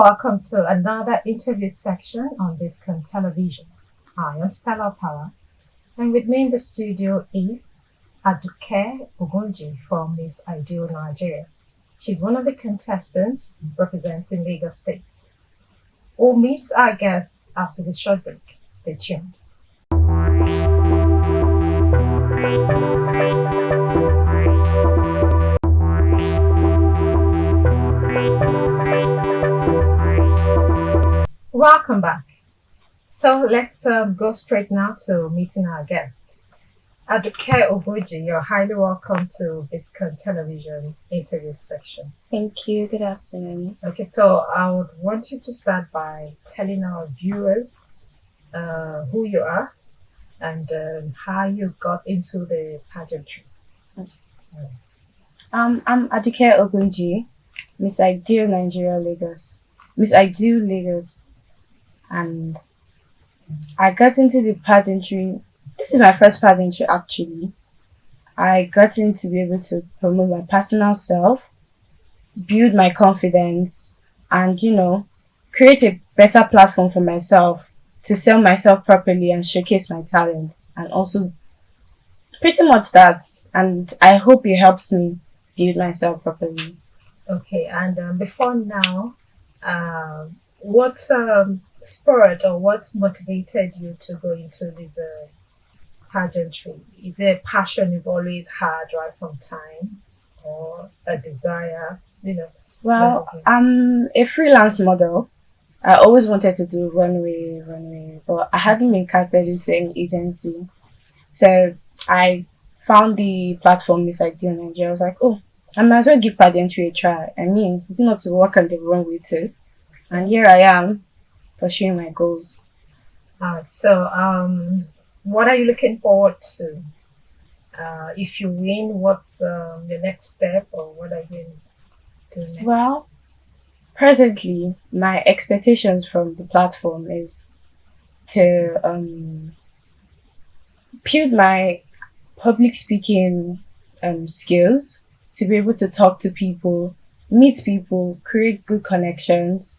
welcome to another interview section on Biscom Television. I am Stella Power, and with me in the studio is Aduke Ogunji from Miss Ideal Nigeria. She's one of the contestants representing Lagos State. We'll meet our guests after the short break. Stay tuned. Welcome back. So let's go straight now to meeting our guest. Aduke Ogunji, you're highly welcome to Biscom Television interview section. Thank you. Good afternoon. Okay, so I would want you to start by telling our viewers who you are and how you got into the pageantry. I'm Aduke Ogunji, Miss Ideal Nigeria Lagos, Miss Ideal Lagos, and I got into the pageantry. This is my first pageantry actually. I got in to be able to promote my personal self, build my confidence, and create a better platform for myself to sell myself properly and showcase my talents, and also pretty much that. And I hope it helps me build myself properly. Okay, and before now, what spurred or what motivated you to go into this pageantry? Is it a passion you've always had right from time, or a desire? Well, I'm a freelance model. I always wanted to do runway, but I hadn't been casted into any agency. So I found the platform Miss Ideal Nigeria. I was like, oh, I might as well give pageantry a try. I mean, it's not to work on the runway too. And here I am, pursuing my goals. Alright, so what are you looking forward to? If you win, what's the next step, or what are you doing next? Well, presently, my expectations from the platform is to build my public speaking skills, to be able to talk to people, meet people, create good connections.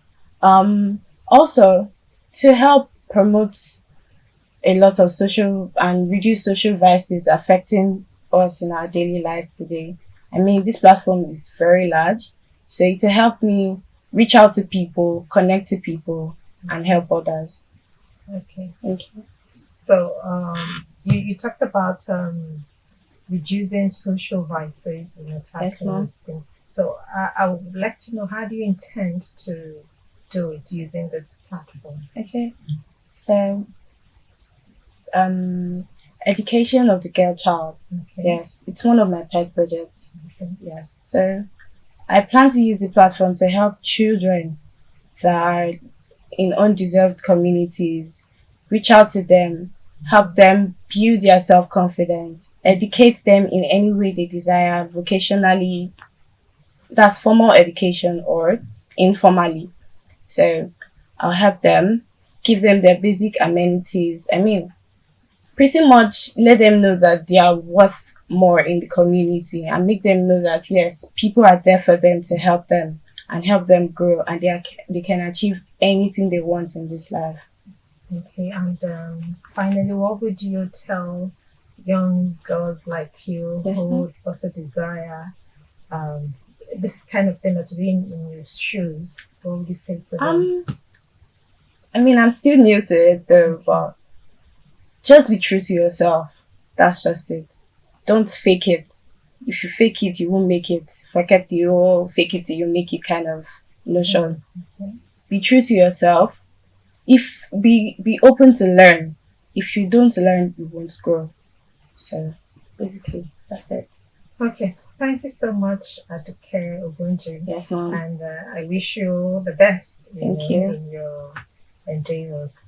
Also, to help promote a lot of social and reduce social vices affecting us in our daily lives today. I mean, this platform is very large, so it will help me reach out to people, connect to people, and help others. Okay. Thank you. So you talked about reducing social vices and attacking Yes, ma'am. things. So I would like to know, how do you intend to do it using this platform? Okay. So, education of the girl child. Okay. Yes, it's one of my pet projects. Okay. Yes. So, I plan to use the platform to help children that are in undeserved communities, reach out to them, help them build their self-confidence, educate them in any way they desire, vocationally, that's formal education, or informally. So I'll help them, give them their basic amenities. I mean, pretty much let them know that they are worth more in the community, and make them know that yes, people are there for them to help them and help them grow, and they can achieve anything they want in this life. Okay, and finally, what would you tell young girls like you Yes, who ma'am. would also desire this kind of thing, or to be in your shoes? What would you say to them? I mean, I'm still new to it though, but just be true to yourself. That's just it. Don't fake it. If you fake it, you won't make it. Forget the whole fake it till you make it kind of notion. Okay. Be true to yourself. Be open to learn. If you don't learn, you won't grow. So basically, that's it. Okay, thank you so much, Aduke Ogunji. Yes, ma'am. And I wish you the best Thank you. in your endeavors.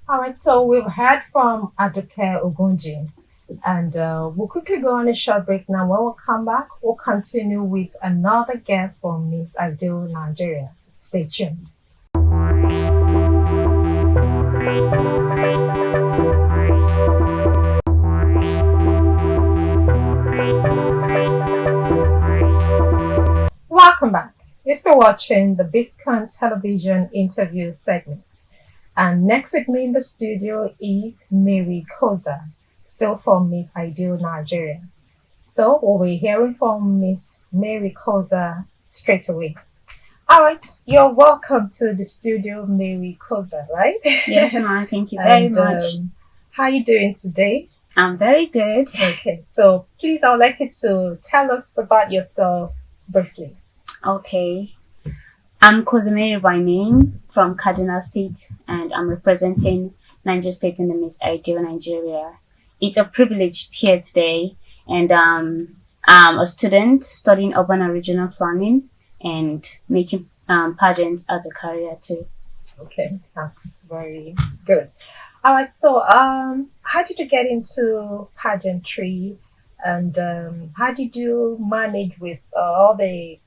All right, so we've heard from Aduke Ogunji, and we'll quickly go on a short break now. When we come back, we'll continue with another guest from Miss Ideal Nigeria. Stay tuned. Welcome back. You're Thanks for watching the Biscon television interview segment. And next with me in the studio is Mary Koza, still from Miss Ideal Nigeria. So we'll be hearing from Miss Mary Koza straight away. All right, you're welcome to the studio, Mary Koza, right? Yes, ma'am. Thank you very much. How are you doing today? I'm very good. Okay, so please, I would like you to tell us about yourself briefly. Okay. I'm Kozumeri by name from Kaduna State, and I'm representing Niger State in the Miss Ideal Nigeria. It's a privilege here today, and I'm a student studying urban and regional planning and making pageants as a career too. Okay, that's very good. All right, so how did you get into pageantry, and how did you manage with all the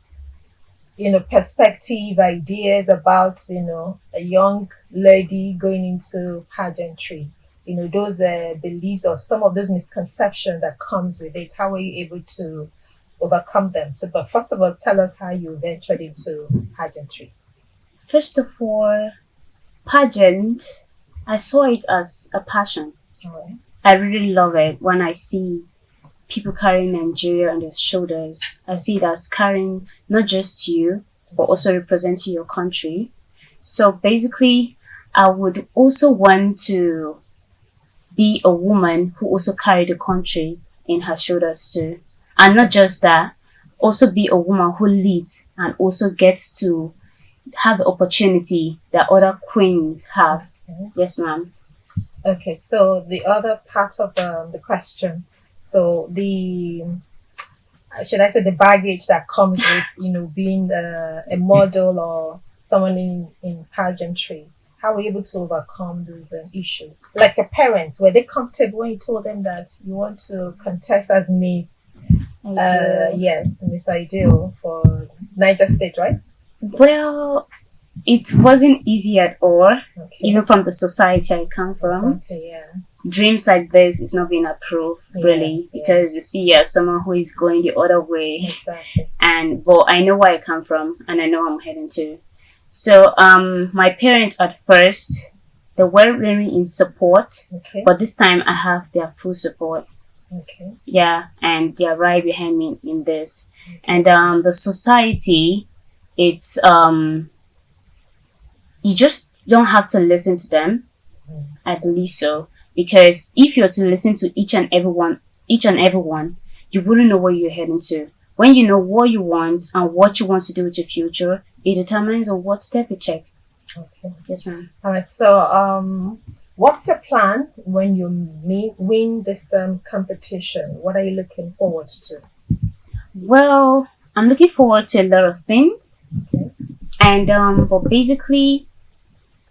perspective ideas about a young lady going into pageantry? Those beliefs or some of those misconceptions that comes with it. How were you able to overcome them? So, but first of all, tell us how you ventured into pageantry. First of all, pageant, I saw it as a passion. All right. I really love it when I see people carrying Nigeria on their shoulders. I see it as carrying not just you, but also representing your country. So basically, I would also want to be a woman who also carry the country in her shoulders too. And not just that, also be a woman who leads and also gets to have the opportunity that other queens have. Okay. Yes, ma'am. Okay, so the other part of the question, so should I say the baggage that comes with being a model or someone in pageantry, how were you able to overcome those issues? Like your parents, were they comfortable when you told them that you want to contest as Miss yes, Miss Ideal for Niger State, right? Well, it wasn't easy at all, Okay. even from the society I come from. Exactly, yeah. Dreams like this is not being approved, really, Yeah. because you see as someone who is going the other way. Exactly. But I know where I come from and I know where I'm heading to. So my parents at first, they were very in support, Okay. but this time I have their full support. Okay. Yeah, and they are right behind me in this. And the society, it's you just don't have to listen to them. I believe so, because if you're to listen to each and everyone, you wouldn't know where you're heading to. When you know what you want and what you want to do with your future, it determines on what step you take. Okay. Yes, ma'am. All right. So, what's your plan when you win this competition? What are you looking forward to? Well, I'm looking forward to a lot of things, Okay. and but basically,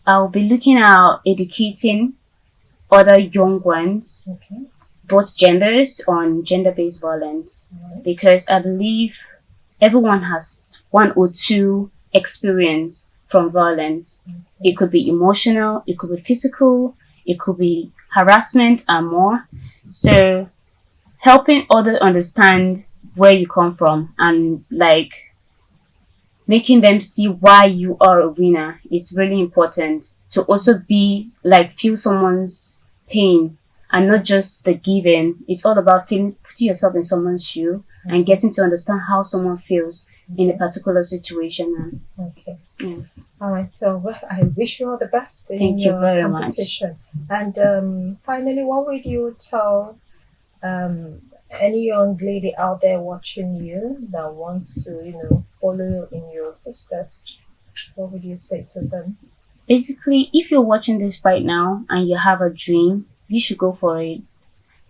I'll be looking at educating other young ones, Okay. both genders, on gender-based violence, All right. because I believe everyone has one or two experience from violence. It could be emotional, it could be physical, it could be harassment and more. So helping others understand where you come from and making them see why you are a winner is really important. To also be feel someone's pain and not just the giving. It's all about putting yourself in someone's shoe and getting to understand how someone feels in a particular situation. Okay. Yeah. All right. So I wish you all the best in Thank you your very much. competition. And finally, what would you tell any young lady out there watching you that wants to, follow in your footsteps? What would you say to them? Basically, if you're watching this right now and you have a dream, you should go for it.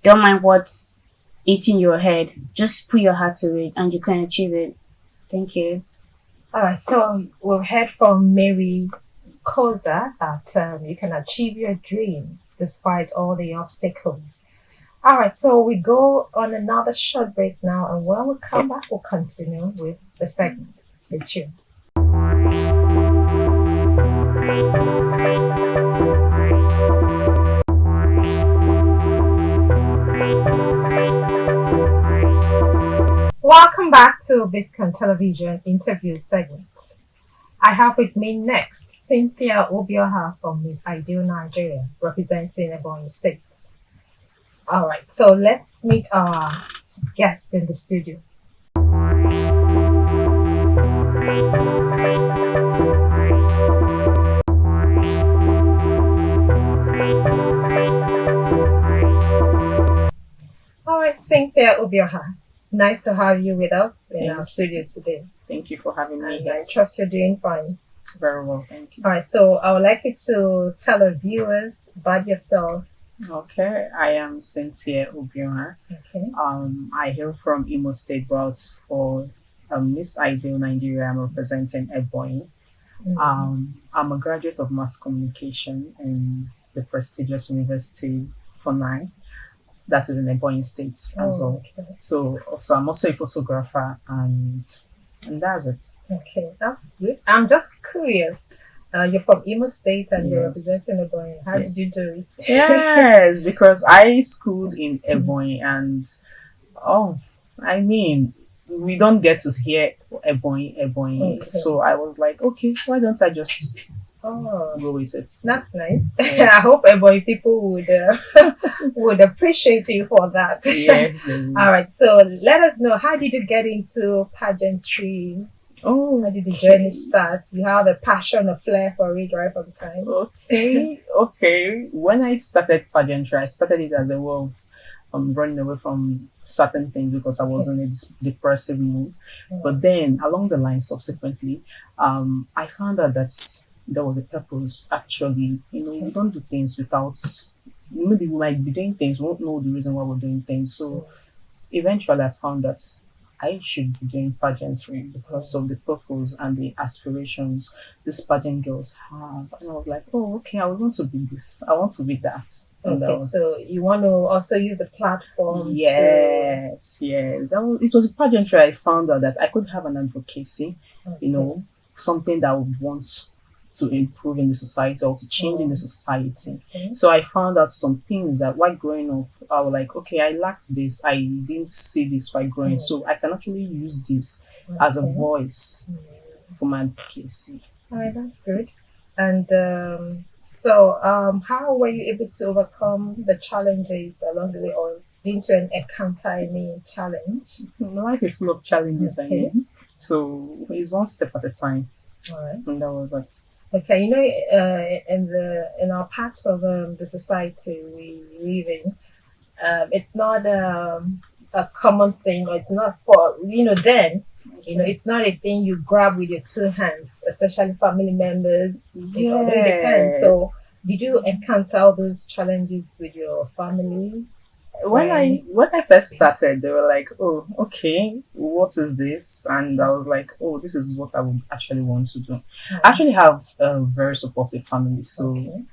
Don't mind what's eating your head. Just put your heart to it and you can achieve it. Thank you. All right. So we've heard from Mary Koza that you can achieve your dreams despite all the obstacles. All right. So we go on another short break now, and when we come back, we'll continue with the segment. Stay tuned. Welcome Welcome back to Biscan Television interview segment. I have with me next Cynthia Obioha from Miss Ideal Nigeria, representing Ebonyi State. All right, so let's meet our guest in the studio. All right, Cynthia Obioha, nice to have you with us in our studio today. Thank you for having me And I here. trust you're doing fine. Very well, thank you. All right, so I would like you to tell our viewers about yourself. Okay, I am Cynthia Obiora. Okay. I hail from Imo State, but for Miss Ideal Nigeria, I'm representing Ebonyi. I'm a graduate of mass communication in the prestigious University FUNAI, that is in Ebonyi State as well. Okay. So I'm also a photographer, and that's it. Okay, that's good. I'm just curious. You're from Imo State and you're Yes. representing Ebonyi. How did you do it? Yes, because I schooled in Ebonyi, and I mean, we don't get to hear Ebonyi. Okay. So I was like, okay, why don't I just Oh, go with it? that's nice. Yes. I hope Ebonyi people would would appreciate you for that. Yes. All right, so let us know, how did you get into pageantry? Oh, How did the journey start? You have a passion, a flair for it right from the time. okay. When I started pageantry, I started it as a way of running away from certain things because I was in a depressive mood. But then, along the line, subsequently, I found out that there was a purpose. Actually, we don't do things without. Maybe we might be doing things, we won't know the reason why we're doing things. So, eventually, I found that I should be doing pageantry because of the purpose and the aspirations these pageant girls have. And I was like, oh, okay, I want to be this. I want to be that. And Okay, so you want to also use the platform yes. It was a pageantry I found out that I could have an advocacy, to... something that I would want to improve in the society or to change in the society. Okay. So I found out some things that while growing up, I was like, okay, I lacked this. I didn't see this while growing. So I can actually use this as a Okay. voice for my advocacy. All right, that's good. And how were you able to overcome the challenges along the way, or didn't you encounter any challenge? Life is full of challenges, Okay. So it's one step at a time. All right. And that was what. Okay, in our parts of the society we live in, it's not a common thing, or it's not for then. It's not a thing you grab with your two hands, especially family members. It depends. So, did you encounter all those challenges with your family? When I first started, they were like, "Oh, okay, what is this?" And I was like, "Oh, this is what I would actually want to do." I actually have a very supportive family, so Okay.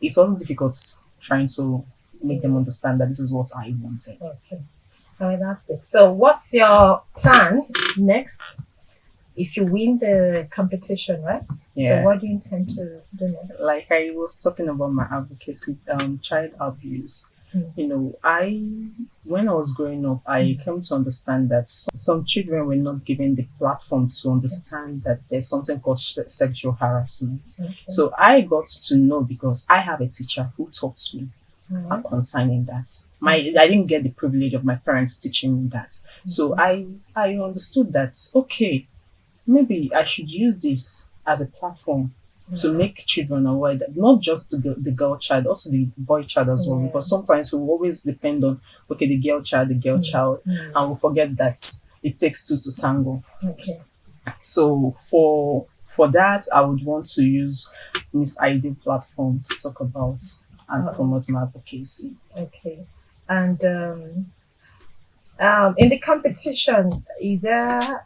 it wasn't difficult trying to make them understand that this is what I wanted. Okay. All right, that's good. So, what's your plan next if you win the competition, right? Yeah. So, what do you intend to do next? Like I was talking about my advocacy, child abuse. When I was growing up, I came to understand that some children were not given the platform to understand that there's something called sexual harassment. Okay. So I got to know because I have a teacher who taught me All right. concerning that. I didn't get the privilege of my parents teaching me that. So I understood that, okay, maybe I should use this as a platform to make children aware that not just the girl child, also the boy child as well. Yeah. Because sometimes we always depend on, okay, the girl child, and we forget that it takes two to tango. Okay. So for that, I would want to use Miss Ideal platform to talk about and promote my advocacy. Okay. And in the competition,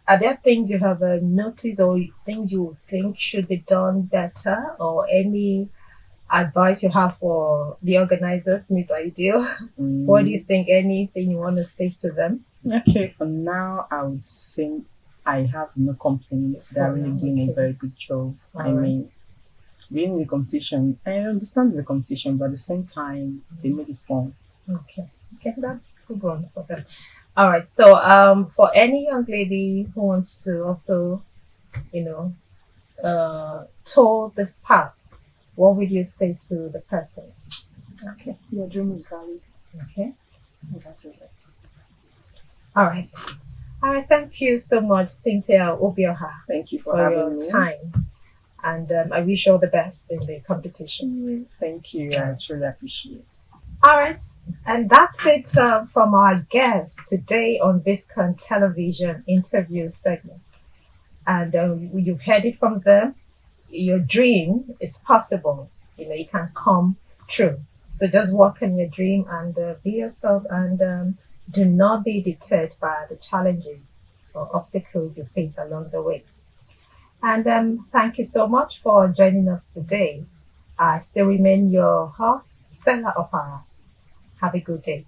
are there things you have noticed or things you think should be done better, or any advice you have for the organizers, Miss Ideal? What do you think? Anything you want to say to them? Okay, for now, I would say I have no complaints. They're really doing a very good job. I mean, being in the competition, I understand the competition, but at the same time, they made it fun. Okay, that's a good one for them. All right. So, for any young lady who wants to also, you know, tour this path, what would you say to the person? Okay, your dream is valid. Okay. That is it. All right. All right. Thank you so much, Cynthia Obioha, Thank you for for having your me. time. And I wish you all the best in the competition. Thank you. I truly appreciate it. All right. And that's it from our guests today on Viscon Television interview segment. And you've heard it from them. Your dream is possible. It can come true. So just work on your dream and be yourself, and do not be deterred by the challenges or obstacles you face along the way. And thank you so much for joining us today. I still remain your host, Stella Opara. Have a good day.